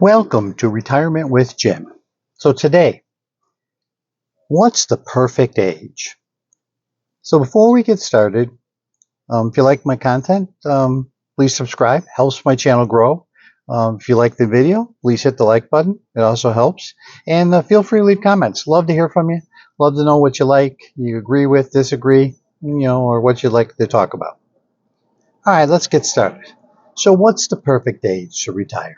Welcome to Retirement with Jim. So today, what's the perfect age? So before we get started, if you like my content, please subscribe. Helps my channel grow. If you like the video, please hit the like button. It also helps. And feel free to leave comments. Love to hear from you. Love to know what you like, you agree with, disagree, or what you'd like to talk about. All right, let's get started. So what's the perfect age to retire?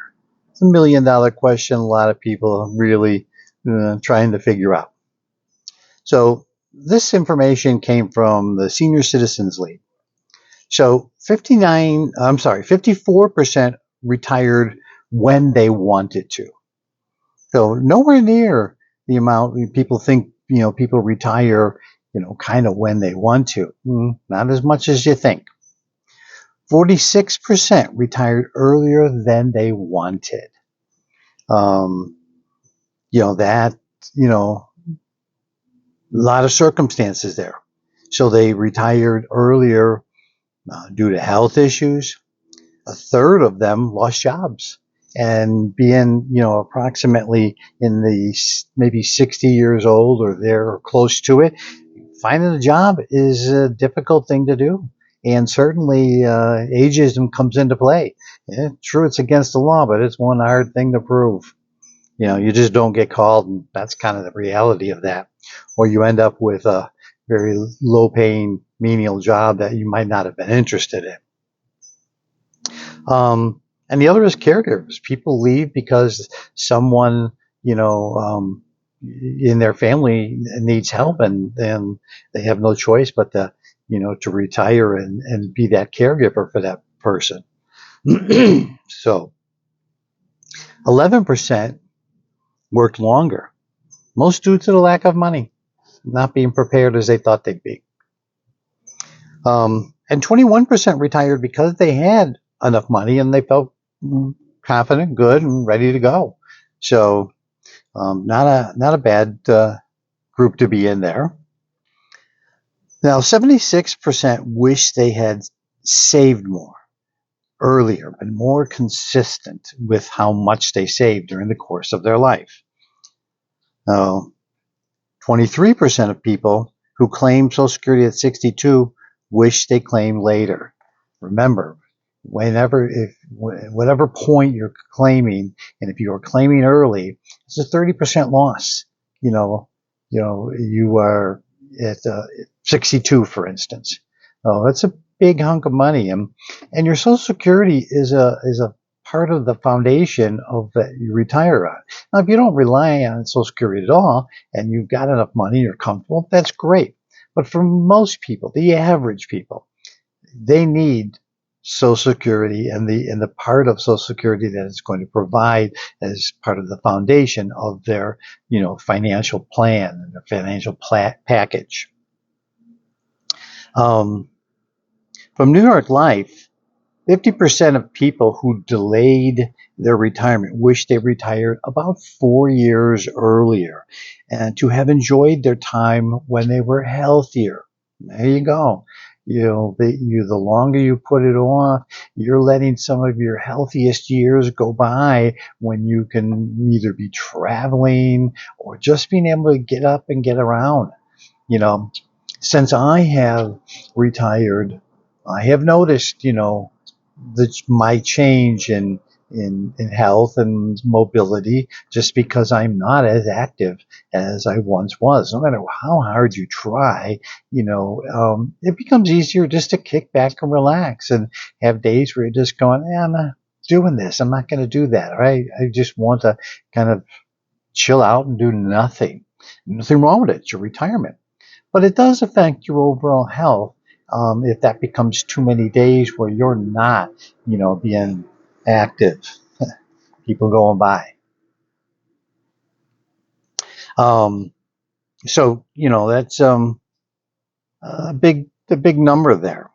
It's $1 million question. A lot of people are really trying to figure out. So this information came from the Senior Citizens League. So 54% retired when they wanted to. So nowhere near the amount people think, people retire, kind of when they want to. Not as much as you think. 46% retired earlier than they wanted. A lot of circumstances there. So they retired earlier due to health issues. A third of them lost jobs. And being, approximately in the maybe 60 years old or there or close to it, finding a job is a difficult thing to do. And certainly ageism comes into play. Yeah, true, it's against the law, but it's one hard thing to prove. You just don't get called, and that's kind of the reality of that. Or you end up with a very low-paying, menial job that you might not have been interested in. And the other is caregivers. People leave because someone, in their family needs help, and they have no choice but to retire and be that caregiver for that person. So 11% worked longer, most due to the lack of money, not being prepared as they thought they'd be. And 21% retired because they had enough money and they felt confident, good, and ready to go. So not a bad group to be in there. Now, 76% wish they had saved more earlier, been more consistent with how much they saved during the course of their life. Now, 23% of people who claim Social Security at 62 wish they claimed later. Remember, whatever point you're claiming, and if you are claiming early, it's a 30% loss. You are at 62, for instance. Oh, that's a big hunk of money, and your Social Security is a part of the foundation of that you retire on. Now, if you don't rely on Social Security at all, and you've got enough money, you're comfortable, that's great. But for most people, the average people, they need Social Security and the part of Social Security that it's going to provide as part of the foundation of their, financial plan and their financial package. From New York Life, 50% of people who delayed their retirement wish they retired about 4 years earlier and to have enjoyed their time when they were healthier. There you go. The longer you put it off, you're letting some of your healthiest years go by when you can either be traveling or just being able to get up and get around. Since I have retired, I have noticed, my change in health and mobility, just because I'm not as active as I once was. No matter how hard you try, it becomes easier just to kick back and relax and have days where you're just going, I'm not doing this. I'm not going to do that. Right? I just want to kind of chill out and do nothing. Nothing wrong with it. It's your retirement. But it does affect your overall health. If that becomes too many days where you're not, being active, people going by. So, that's a big number there.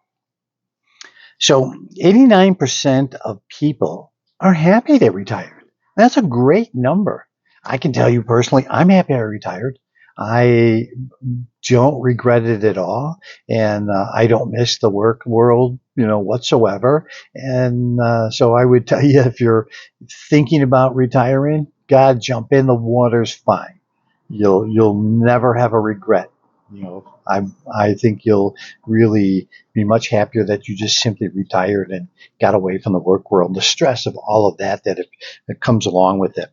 So 89% of people are happy they retired. That's a great number. I can tell you personally, I'm happy I retired. I don't regret it at all, and I don't miss the work world, whatsoever. And so I would tell you, if you're thinking about retiring, God, jump in. The water's fine. You'll never have a regret. I think you'll really be much happier that you just simply retired and got away from the work world, the stress of all of that comes along with it.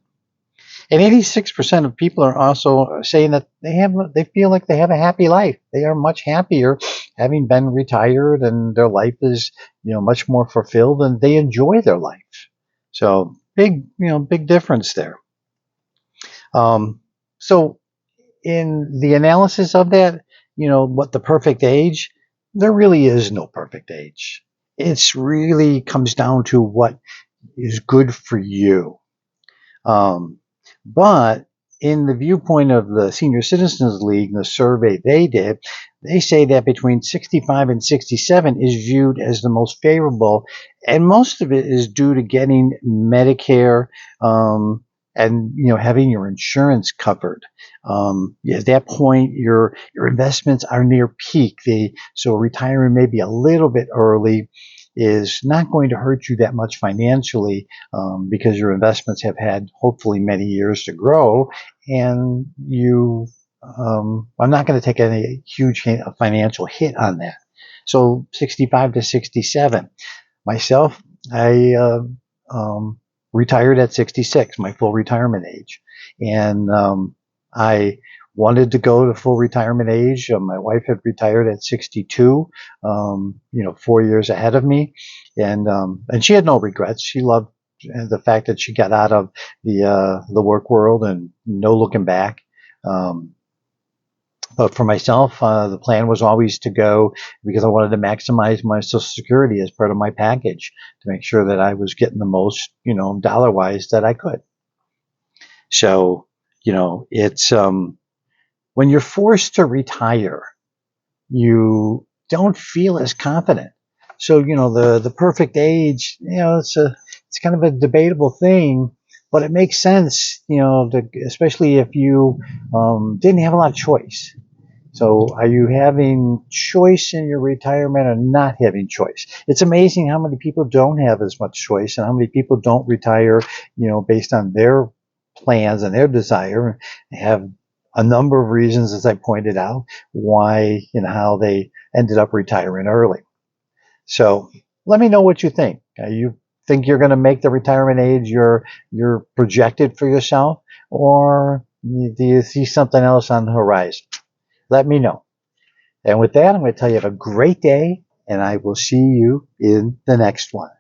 And 86% of people are also saying that they feel like they have a happy life. They are much happier having been retired, and their life is, much more fulfilled, and they enjoy their life. So big difference there. So in the analysis of that, what the perfect age, there really is no perfect age. It's really comes down to what is good for you. But in the viewpoint of the Senior Citizens League, the survey they did, they say that between 65 and 67 is viewed as the most favorable, and most of it is due to getting Medicare, and having your insurance covered. At that point, your investments are near peak. So retiring maybe a little bit early is not going to hurt you that much financially, because your investments have had hopefully many years to grow, and I'm not going to take any huge financial hit on that. So 65 to 67. Myself, I retired at 66, my full retirement age, and I wanted to go to full retirement age. My wife had retired at 62, 4 years ahead of me, and she had no regrets. She loved the fact that she got out of the work world, and no looking back. But for myself, the plan was always to go, because I wanted to maximize my Social Security as part of my package, to make sure that I was getting the most, dollar wise that I could. So, it's when you're forced to retire, you don't feel as confident. So, the perfect age, it's kind of a debatable thing, but it makes sense, especially if you didn't have a lot of choice. So are you having choice in your retirement or not having choice? It's amazing how many people don't have as much choice, and how many people don't retire, based on their plans and their desire. They have a number of reasons, as I pointed out, why and how they ended up retiring early. So let me know what you think. You think you're going to make the retirement age you're projected for yourself, or do you see something else on the horizon? Let me know. And with that, I'm going to tell you have a great day, and I will see you in the next one.